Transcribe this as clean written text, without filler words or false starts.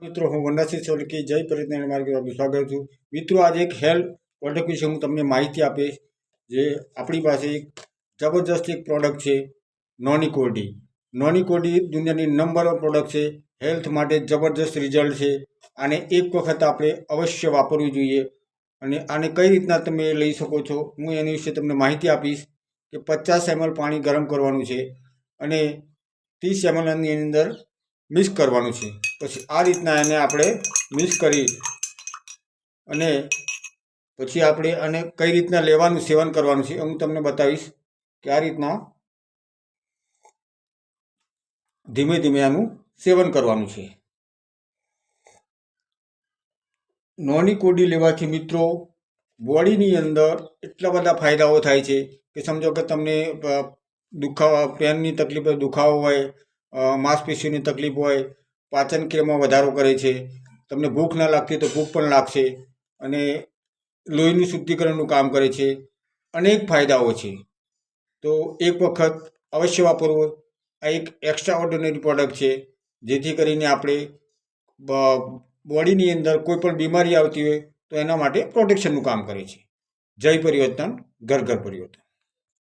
મિત્રો, હું વનરાજસિંહ સોલંકી જય પરિજ્ઞાન માર્ગે આપનું સ્વાગત છું. મિત્રો, આજે એક હેલ્થ પ્રોડક્ટ વિશે હું તમને માહિતી આપીશ. જે આપણી પાસે એક જબરજસ્ત એક પ્રોડક્ટ છે, નોનિકોડી. નોનિકોડી દુનિયાની નંબર 1 પ્રોડક્ટ છે. હેલ્થ માટે જબરજસ્ત રિઝલ્ટ છે. આને એક વખત આપણે અવશ્ય વાપરવું જોઈએ. અને આને કઈ રીતના તમે લઈ શકો છો, હું એની વિશે તમને માહિતી આપીશ. કે 50 ml પાણી ગરમ કરવાનું છે અને 30 ml ની અંદર મિક્સ કરવાનું છે. પછી આ રીતના એને આપણે મિક્સ કરી અને પછી આપણે આને કઈ રીતના લેવાનું, સેવન કરવાનું છે હું તમને બતાવીશ. કે આ રીતના ધીમે ધીમે આનું સેવન કરવાનું છે. નોનિકોડી લેવાથી મિત્રો બોડીની અંદર એટલા બધા ફાયદાઓ થાય છે કે સમજો કે તમને દુખાવા, પેનની તકલીફ હોય, દુખાવો હોય, માંસપેશીઓની તકલીફ હોય, પાચન ક્રિયામાં વધારો કરે છે, તમને ભૂખ ના લાગતી તો ભૂખ પણ લાગશે અને લોહીનું શુદ્ધિકરણનું કામ કરે છે. અનેક ફાયદાઓ છે. તો એક વખત અવશ્ય વાપરવું. આ એક એક્સ્ટ્રા ઓર્ડિનરી પ્રોડક્ટ છે, જેથી કરીને આપણે બોડીની અંદર કોઈ પણ બીમારી આવતી હોય તો એના માટે પ્રોટેક્શનનું કામ કરે છે. જય પરિવર્તન, ઘર ઘર પરિવર્તન.